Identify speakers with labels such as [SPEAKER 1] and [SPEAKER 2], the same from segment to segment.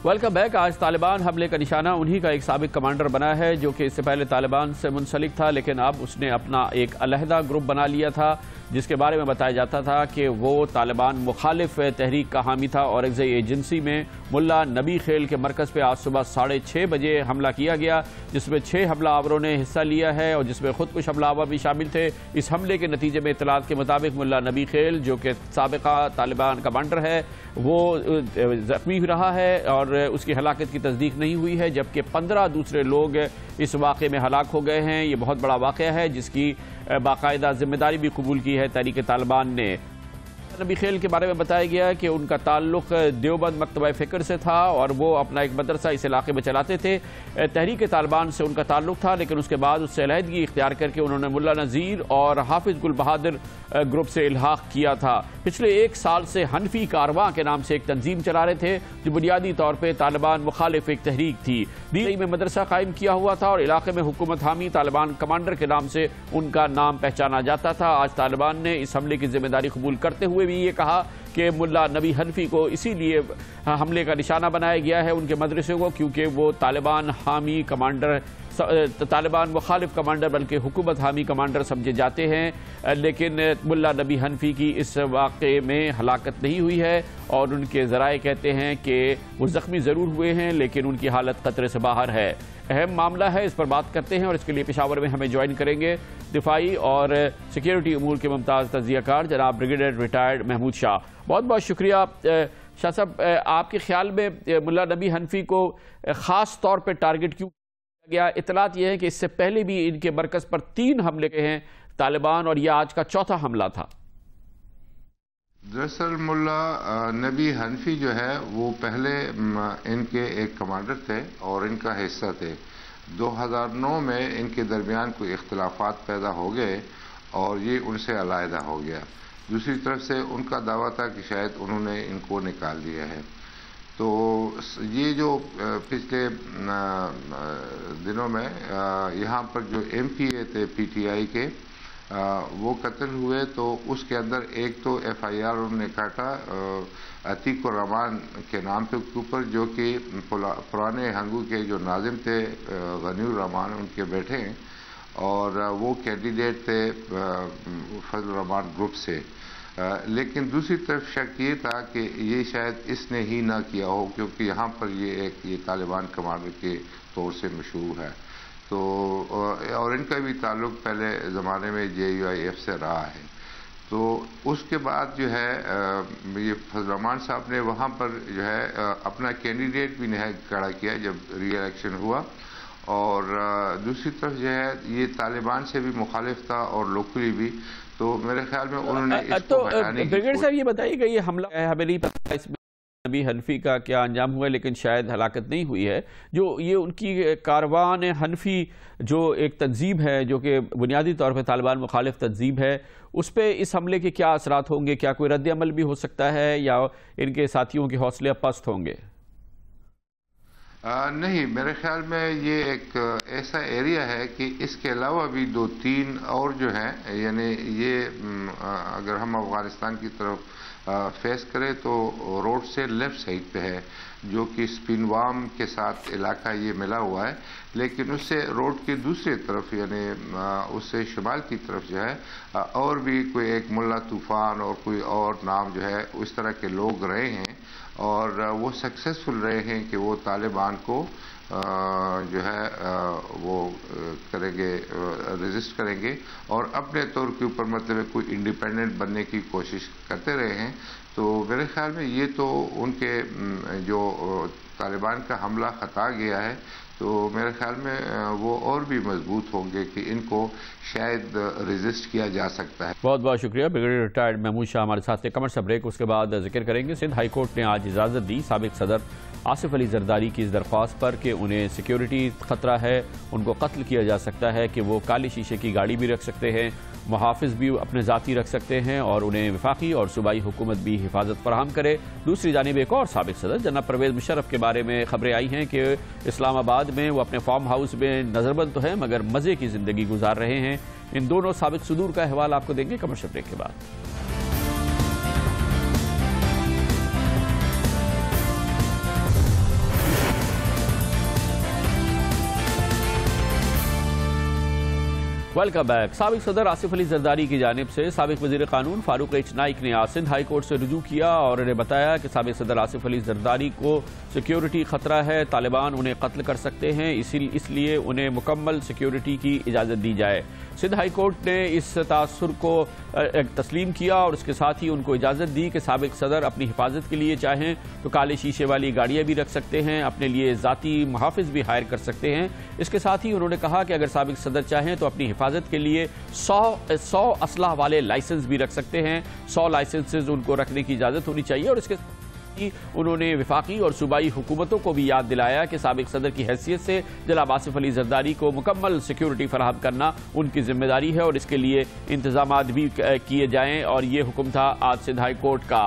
[SPEAKER 1] Welcome back. आज तालिबान हमले का निशाना उन्हीं का एक साबिक कमांडर बना है जो कि इससे पहले तालिबान से मुंसलिक था, लेकिन अब उसने अपना एक अलहदा ग्रुप बना लिया था जिसके बारे में बताया जाता था कि वो तालिबान मुखालिफ तहरीक का हामी था। और एजेंसी में मुल्ला नबी खेल के मरकज़ पे आज सुबह 6:30 बजे हमला किया गया, जिसमें 6 हमलावरों ने हिस्सा लिया है और जिसमें खुद कुछ हमलावर भी शामिल थे। इस हमले के नतीजे में इत्तलात के मुताबिक मुल्ला नबी खेल जो कि साबिका तालिबान कमांडर है वो जख्मी रहा है और उसकी हलाकत की तस्दीक नहीं हुई है, जबकि 15 दूसरे लोग इस वाक़े में हलाक हो गए हैं। ये बहुत बड़ा वाक़या है जिसकी बाकायदा जिम्मेदारी भी कबूल की है तहरीक तालिबान ने। नबी खेल के बारे में बताया गया कि उनका ताल्लुक देवबंद मकतबा फ़िक्र से था और वो अपना एक मदरसा इस इलाके में चलाते थे। तहरीक तालिबान से उनका ताल्लुक था, लेकिन उसके बाद उससे अलहदगी इख्तियार करके उन्होंने मुल्ला नज़ीर और हाफिज़ गुल बहादुर ग्रुप से इल्हाक किया था। पिछले 1 साल से हनफी कारवां के नाम से एक तंजीम चला रहे थे जो बुनियादी तौर पर तालिबान मुखालिफ एक तहरीक थी। दिल्ली में मदरसा कायम किया हुआ था और इलाके में हुकूमत हामी तालिबान कमांडर के नाम से उनका नाम पहचाना जाता था। आज तालिबान ने इस हमले की जिम्मेदारी कबूल करते हुए भी ये कहा कि मुल्ला नबी हनफी को इसीलिए हमले का निशाना बनाया गया है उनके मदरसे को, क्योंकि वो तालिबान हामी कमांडर, तालिबान मुखालिफ कमांडर बल्कि हुकूमत हामी कमांडर समझे जाते हैं। लेकिन मुल्ला नबी हनफी की इस वाक़े में हलाकत नहीं हुई है और उनके ज़राए कहते हैं कि वो ज़ख्मी ज़रूर हुए हैं लेकिन उनकी हालत खतरे से बाहर है। अहम मामला है, इस पर बात करते हैं और इसके लिए पेशावर में हमें ज्वाइन करेंगे दिफाई और सिक्योरिटी उमूर के मुमताज़ तज़कियाकार जनाब ब्रिगेडियर रिटायर्ड महमूद शाह। बहुत बहुत शुक्रिया शाह साहब। आपके ख्याल में मुल्ला नबी हनफी को ख़ास तौर पर टारगेट क्यों किया गया? इतलात यह है कि इससे पहले भी इनके मरकज़ पर 3 हमले के हैं तालिबान और यह आज का 4था हमला था।
[SPEAKER 2] दरअसल मुल्ला नबी हनफी जो है वो पहले इनके एक कमांडर थे और इनका हिस्सा थे। 2009 में इनके दरमियान कोई इख्तिलाफात पैदा हो गए और ये उनसे अलहदा हो गया। दूसरी तरफ से उनका दावा था कि शायद उन्होंने इनको निकाल दिया है। तो ये जो पिछले दिनों में यहाँ पर जो MPA थे PTI के वो कत्ल हुए, तो उसके अंदर एक तो FIR उन्होंने काटा अतीक रहमान के नाम पे ऊपर, जो कि पुराने हंगू के जो नाजिम थे गनीउर रहमान उनके बेटे हैं और वो कैंडिडेट थे फजल रहमान ग्रुप से। लेकिन दूसरी तरफ शक ये था कि ये शायद इसने ही ना किया हो, क्योंकि यहाँ पर ये तालिबान कमांडर के तौर से मशहूर है। तो और इनका भी ताल्लुक पहले ज़माने में JUIF से रहा है। तो उसके बाद जो है ये फजल रहमान साहब ने वहाँ पर जो है अपना कैंडिडेट भी खड़ा किया जब री-इलेक्शन हुआ। और दूसरी तरफ जो है ये तालिबान से भी मुखालिफ था और लोकली भी। तो मेरे ख्याल में उन्होंने इसको हटाने की
[SPEAKER 1] ब्रिगेडियर साहब ये बताइएगा, ये हमला हमें नहीं पता इसमें नबी हनफी का क्या अंजाम हुआ, लेकिन शायद हलाकत नहीं हुई है। जो ये उनकी कारवान हनफी जो एक तंजीम है जो कि बुनियादी तौर पर तालिबान मुखालिफ तंजीम है, उस पर इस हमले के क्या असरात होंगे? क्या कोई रद्द अमल भी हो सकता है या इनके साथियों के हौसले पस्त होंगे?
[SPEAKER 2] नहीं, मेरे ख्याल में ये एक ऐसा एरिया है कि इसके अलावा भी 2-3 और जो हैं, यानी ये अगर हम अफगानिस्तान की तरफ फेस करें तो रोड से लेफ्ट साइड पे है, जो कि स्पिनवाम के साथ इलाका ये मिला हुआ है। लेकिन उससे रोड की दूसरी तरफ यानी उससे शुमाल की तरफ जो है और भी कोई एक मुल्ला तूफान और कोई और नाम जो है उस तरह के लोग रहे हैं और वो सक्सेसफुल रहे हैं कि वो तालिबान को जो है वो करेंगे, रेजिस्ट करेंगे और अपने तौर के ऊपर मतलब कोई इंडिपेंडेंट बनने की कोशिश करते रहे हैं। तो मेरे ख्याल में ये तो उनके जो तालिबान का हमला खता गया है, तो मेरे ख्याल में वो और भी मजबूत होंगे कि इनको शायद रेजिस्ट किया जा सकता है।
[SPEAKER 1] बहुत बहुत शुक्रिया। ब्रिगेडियर रिटायर्ड महमूद शाह हमारे साथ थे। कमर्शियल ब्रेक, उसके बाद जिक्र करेंगे। सिंध हाई कोर्ट ने आज इजाज़त दी साबिक सदर आसिफ अली जरदारी की इस दरख्वास्त पर कि उन्हें सिक्योरिटी खतरा है, उनको कत्ल किया जा सकता है, कि वो काले शीशे की गाड़ी भी रख सकते हैं, मुहाफिज भी अपने ज़ाती रख सकते हैं और उन्हें वफाकी और सूबाई हुकूमत भी हिफाजत फराहम करे। दूसरी जानिब एक और साबिक सदर जनाब परवेज़ मुशर्रफ के बारे में खबरें आई हैं कि इस्लामाबाद में वो अपने फार्म हाउस में नज़रबंद तो हैं मगर मज़े की ज़िंदगी गुजार रहे हैं। इन दोनों साबिक सदूर का अहवाल आपको देंगे कमर्शियल ब्रेक के बाद। Welcome back. साबिक सदर आसिफ अली जरदारी की जानिब से साबिक वजीर कानून फारूक एच नाइक ने आज सिंध हाई कोर्ट से रुजू किया और उन्हें बताया कि साबिक सदर आसिफ अली जरदारी को सिक्योरिटी खतरा है, तालिबान उन्हें कत्ल कर सकते हैं, इसलिए उन्हें मुकम्मल सिक्योरिटी की इजाज़त दी जाए। सिंध हाई कोर्ट ने इस तासुर को तस्लीम किया और उसके साथ ही उनको इजाज़त दी कि साबिक सदर अपनी हिफाजत के लिए चाहें तो काले शीशे वाली गाड़ियाँ भी रख सकते हैं, अपने लिए ज़ाती मुहाफ़िज़ भी हायर कर सकते हैं। इसके साथ ही उन्होंने कहा कि अगर साबिक सदर चाहें तो अपनी हिफाजत के लिए 100 असलह वाले लाइसेंस भी रख सकते हैं। 100 लाइसेंसेज उनको रखने की इजाज़त होनी चाहिए। और इसके उन्होंने विफाकी और सूबाई हुकूमतों को भी याद दिलाया कि साबिक सदर की हैसियत से जनाब आसिफ अली जरदारी को मुकम्मल सिक्योरिटी फराहम करना उनकी जिम्मेदारी है और इसके लिए इंतजामात भी किए जाएं। और ये हुक्म था आज सिंध हाई कोर्ट का।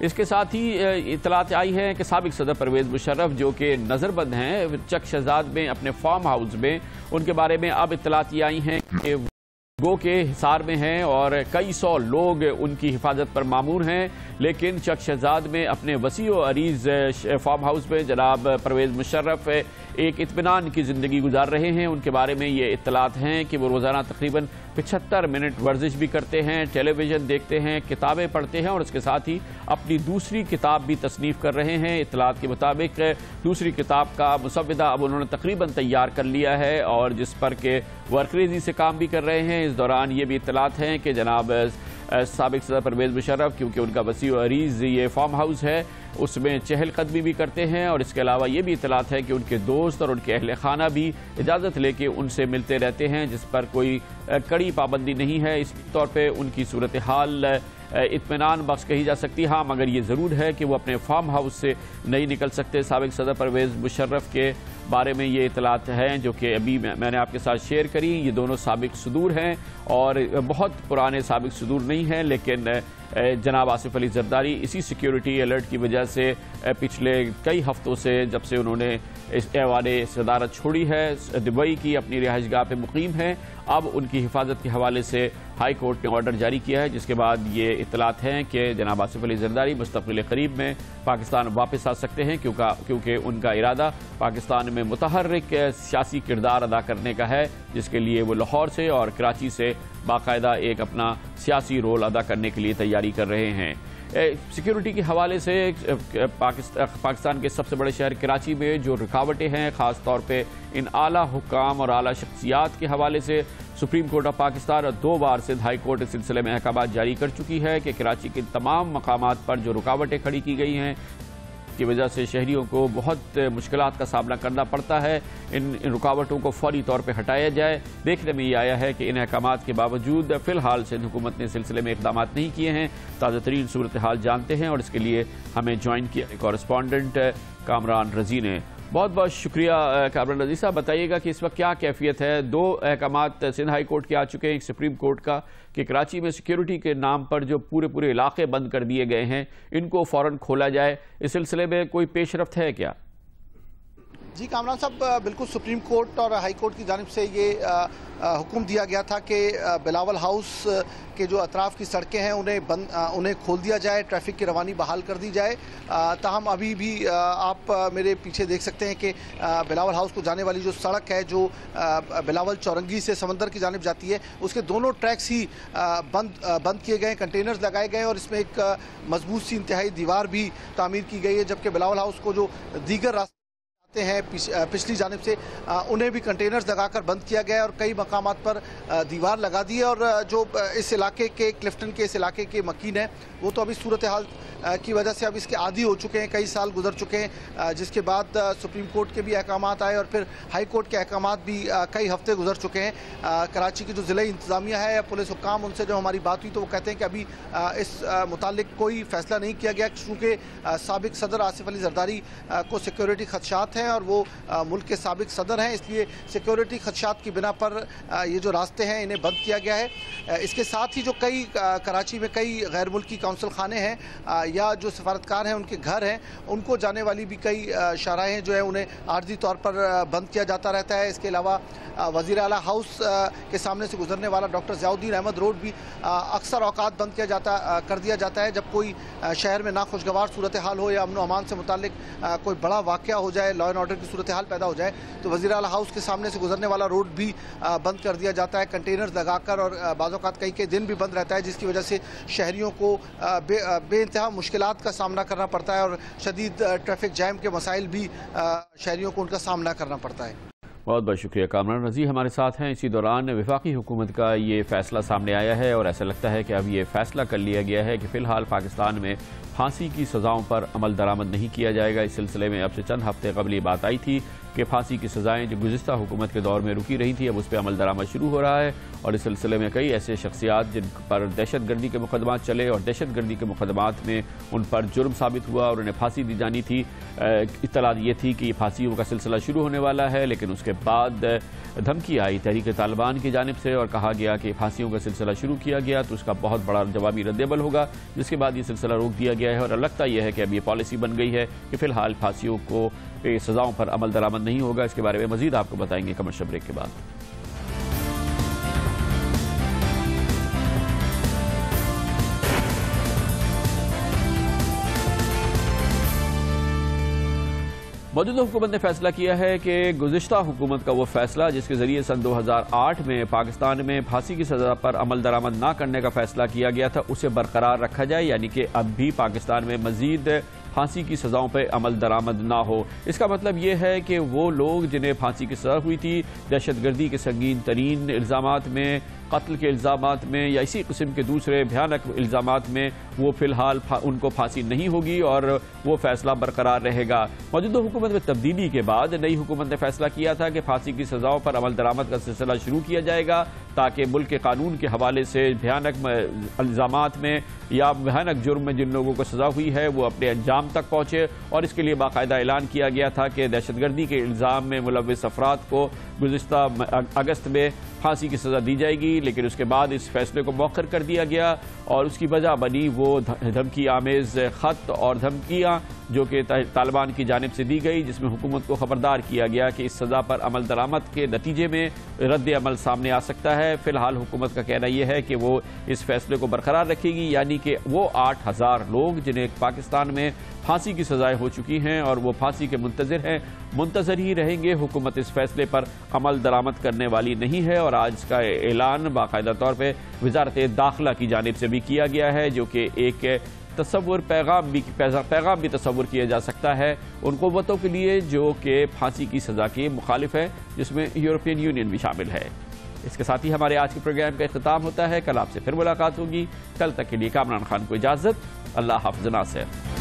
[SPEAKER 1] इसके साथ ही इतलात आई है कि साबिक सदर परवेज़ मुशर्रफ जो कि नज़रबंद हैं चक शहजाद में अपने फार्म हाउस में, उनके बारे में अब इतलात ये आई हैं कि गो के हिसार में हैं और कई सौ लोग उनकी हिफाजत पर मामूर हैं। लेकिन चक शहजाद में अपने वसी व अरीज फार्म हाउस में जनाब परवेज़ मुशर्रफ एक इत्मीनान की ज़िंदगी गुजार रहे हैं। उनके बारे में ये इत्तलात हैं कि वो रोज़ाना तकरीबन 75 मिनट वर्जिश भी करते हैं, टेलीविज़न देखते हैं, किताबें पढ़ते हैं और इसके साथ ही अपनी दूसरी किताब भी तसनीफ़ कर रहे हैं। इत्तलात के मुताबिक दूसरी किताब का मुसव्विदा अब उन्होंने तकरीबन तैयार कर लिया है और जिस पर के वर्करेजी से काम भी कर रहे हैं। इस दौरान ये भी इत्तलात हैं कि जनाब साबिक सदर परवेज़ मुशर्रफ क्योंकि उनका वसी व अरीज ये फार्म हाउस है उसमें चहलकदमी भी करते हैं और इसके अलावा ये भी इत्तलात है कि उनके दोस्त और उनके अहल खाना भी इजाज़त लेके उनसे मिलते रहते हैं जिस पर कोई कड़ी पाबंदी नहीं है। इस तौर पे उनकी सूरत हाल इत्मीनान बख्श कही जा सकती है। हाँ, मगर ये ज़रूर है कि वो अपने फार्म हाउस से नहीं निकल सकते। साबिक सदर परवेज़ मुशर्रफ के बारे में ये इतलात हैं जो कि अभी मैंने आपके साथ शेयर करी। ये दोनों साबिक सदूर हैं और बहुत पुराने साबिक सदूर नहीं हैं, लेकिन जनाब आसिफ अली जरदारी इसी सिक्योरिटी अलर्ट की वजह से पिछले कई हफ्तों से जब से उन्होंने इस ऐवाने सदारत छोड़ी है दुबई की अपनी रिहाइशगाह पे मुकीम हैं, अब उनकी हिफाजत के हवाले से हाई कोर्ट ने ऑर्डर जारी किया है जिसके बाद ये इतलात हैं कि जनाब आसिफ अली जरदारी मुस्तक़बिल करीब में पाकिस्तान वापस आ सकते हैं क्योंकि उनका इरादा पाकिस्तान में मुतहर्रिक सियासी किरदार अदा करने का है जिसके लिए वो लाहौर से और कराची से बाकायदा एक अपना सियासी रोल अदा करने के लिए तैयारी कर रहे हैं। सिक्योरिटी के हवाले से पाकिस्तान के सबसे बड़े शहर कराची में जो रुकावटें हैं ख़ास तौर पे इन आला हुक्काम और आला शख्सियात के हवाले से सुप्रीम कोर्ट ऑफ पाकिस्तान 2 बार सिंध हाई कोर्ट इस सिलसिले में अहकाम जारी कर चुकी है कि कराची के तमाम मकामात पर जो रुकावटें खड़ी की गई हैं की वजह से शहरियों को बहुत मुश्किलात का सामना करना पड़ता है, इन रुकावटों को फौरी तौर पर हटाया जाए। देखने में ये आया है कि इन अहकामात के बावजूद फ़िलहाल सिंध हुकूमत ने सिलसिले में इक़दाम नहीं किए हैं। ताज़ा तरीन सूरत हाल जानते हैं और इसके लिए हमें ज्वाइन किया कॉरेस्पॉन्डेंट कामरान रजी ने। बहुत बहुत शुक्रिया कामरान रजी साहब। बताइएगा कि इस वक्त क्या कैफियत है। 2 अहकामात सिंध हाई कोर्ट के आ चुके हैं, एक सुप्रीम कोर्ट का कि कराची में सिक्योरिटी के नाम पर जो पूरे इलाके बंद कर दिए गए हैं इनको फ़ौरन खोला जाए, इस सिलसिले में कोई पेशरफ्त है क्या?
[SPEAKER 3] जी कामरान साहब, बिल्कुल सुप्रीम कोर्ट और हाई कोर्ट की जानिब से ये हुक्म दिया गया था कि बिलावल हाउस के जो अतराफ़ की सड़कें हैं उन्हें खोल दिया जाए, ट्रैफिक की रवानी बहाल कर दी जाए। ताहम अभी भी आप मेरे पीछे देख सकते हैं कि बिलावल हाउस को जाने वाली जो सड़क है जो बिलावल चौरंगी से समंदर की जानिब जाती है उसके दोनों ट्रैक्स ही बंद किए गए, कंटेनर्स लगाए गए और इसमें एक मजबूत सी इंतहाई दीवार भी तामीर की गई है। जबकि बिलावल हाउस को जो दीगर रास्ते हैं पिछली जानिब से उन्हें भी कंटेनर्स लगाकर बंद किया गया और कई मकामात पर दीवार लगा दी है। और जो इस इलाके के क्लिफ्टन के इस इलाके के मकीन हैं वो तो अभी सूरत हाल की वजह से अब इसके आदी हो चुके हैं, कई साल गुजर चुके हैं, जिसके बाद सुप्रीम कोर्ट के भी अहकाम आए और फिर हाई कोर्ट के अहकाम भी कई हफ्ते गुजर चुके हैं। कराची की जो ज़िला इंतज़ामिया है या पुलिस हुक्काम उनसे जब हमारी बात हुई तो वो कहते हैं कि अभी इस मुतालिक कोई फ़ैसला नहीं किया गया चूँकि साबिक सदर आसिफ अली जरदारी को सिक्योरिटी खदशात हैं और वो मुल्क के साबिक सदर हैं, इसलिए सिक्योरिटी खदशात की बिना पर ये जो रास्ते हैं इन्हें बंद किया गया है। इसके साथ ही जो कई कराची में कई गैर मुल्की काउंसिल खाने हैं या जो सफारतकार हैं उनके घर हैं उनको जाने वाली भी कई शाहराहें जो है उन्हें आर्जी तौर पर बंद किया जाता रहता है। इसके अलावा वज़ीर आला हाउस के सामने से गुजरने वाला डॉक्टर ज़ियाउद्दीन अहमद रोड भी अक्सर औकात बंद कर दिया जाता है जब कोई शहर में नाखुशगवार सूरत हाल हो या अमन अमान से मुतालिक कोई बड़ा वाक़या हो जाए, लॉ اینڈ آرڈر کی صورتحال پیدا ہو جائے تو وزیر اعلیٰ ہاؤس کے سامنے سے گزرنے والا روڈ بھی بند کر دیا جاتا ہے، کنٹینرز لگا کر، اور بعض اوقات کئی دن بھی بند رہتا ہے، جس کی وجہ سے شہریوں کو بے انتہا مشکلات کا سامنا کرنا پڑتا ہے اور شدید ٹریفک جام کے مسائل بھی شہریوں کو ان کا سامنا کرنا پڑتا ہے۔
[SPEAKER 1] بہت بہت شکریہ کامران رضی ہمارے ساتھ ہیں۔ اسی دوران وفاقی حکومت کا یہ فیصلہ سامنے آیا ہے اور ایسا لگتا ہے کہ اب یہ فیصلہ کر لیا گیا ہے کہ فی الحال پاکستان میں پھانسی کی سزاؤں پر عمل درآمد نہیں کیا جائے گا۔ اس سلسلے میں اب سے چند ہفتے قبل یہ بات آئی تھی کہ پھانسی کی سزائیں جو گزشتہ حکومت کے دور میں رکی رہی تھی اب اس پہ عمل درآمد شروع ہو رہا ہے، اور اس سلسلے میں کئی ایسے شخصیات جن پر دہشت گردی کے مقدمات چلے اور دہشت گردی کے مقدمات میں ان پر جرم ثابت ہوا اور انہیں پھانسی دی جانی تھی، اطلاع یہ تھی کہ یہ پھانسیوں کا سلسلہ شروع ہونے والا ہے، لیکن اس کے بعد دھمکی آئی تحریک طالبان کی جانب سے اور کہا گیا کہ پھانسیوں کا سلسلہ شروع کیا گیا تو اس کا بہت بڑا جوابی رد عمل ہوگا، جس کے بعد یہ سلسلہ روک دیا گیا ہے، اور لگتا یہ ہے کہ اب یہ پالیسی بن گئی ہے کہ فی الحال پھانسیوں کو سزاؤں پر عمل درآمد نہیں ہوگا۔ اس کے بارے میں مزید آپ کو بتائیں گے کمرشل بریک کے بعد۔ موجودہ حکومت نے فیصلہ کیا ہے کہ گزشتہ حکومت کا وہ فیصلہ جس کے ذریعے سن 2008 میں پاکستان میں پھانسی کی سزا پر عمل درآمد نہ کرنے کا فیصلہ کیا گیا تھا اسے برقرار رکھا جائے، یعنی کہ اب بھی پاکستان میں مزید پھانسی کی سزاؤں پہ عمل درآمد نہ ہو۔ اس کا مطلب یہ ہے کہ وہ لوگ جنہیں پھانسی کی سزا ہوئی تھی دہشت گردی کے سنگین ترین الزامات میں، قتل کے الزامات میں یا اسی قسم کے دوسرے بھیانک الزامات میں، وہ فی الحال ان کو پھانسی نہیں ہوگی اور وہ فیصلہ برقرار رہے گا۔ موجودہ حکومت میں تبدیلی کے بعد نئی حکومت نے فیصلہ کیا تھا کہ پھانسی کی سزاؤں پر عمل درآمد کا سلسلہ شروع کیا جائے گا تاکہ ملک کے قانون کے حوالے سے بھیانک الزامات میں یا بھیانک جرم میں جن لوگوں کو سزا ہوئی ہے وہ اپنے انجام تک پہنچے، اور اس کے لیے باقاعدہ اعلان کیا گیا تھا کہ دہشت گردی کے الزام میں ملوث افراد کو گزشتہ اگست میں پھانسی کی سزا دی جائے گی، لیکن اس کے بعد اس فیصلے کو مؤخر کر دیا گیا اور اس کی وجہ بنی وہ دھمکی آمیز خط اور دھمکیاں جو کہ طالبان کی جانب سے دی گئی، جس میں حکومت کو خبردار کیا گیا کہ اس سزا پر عمل درآمد کے نتیجے میں رد عمل سامنے آ سکتا ہے۔ فی الحال حکومت کا کہنا یہ ہے کہ وہ اس فیصلے کو برقرار رکھے گی، یعنی کہ وہ 8000 لوگ جنہیں پاکستان میں پھانسی کی سزائیں ہو چکی ہیں اور وہ پھانسی کے منتظر ہیں، منتظر ہی رہیں گے۔ حکومت اس فیصلے پر عمل درآمد کرنے والی نہیں ہے، اور آج کا اعلان باقاعدہ طور پہ وزارت داخلہ کی جانب سے بھی کیا گیا ہے، جو کہ ایک پیغام بھی تصور کیا جا سکتا ہے ان قوتوں کے لیے جو کہ پھانسی کی سزا کے مخالف ہیں، جس میں یورپین یونین بھی شامل ہے۔ اس کے ساتھ ہی ہمارے آج کے پروگرام کا اختتام ہوتا ہے۔ کل آپ سے پھر ملاقات ہوگی، کل تک کے لیے کامران خان کو اجازت، اللہ حافظ ناصر۔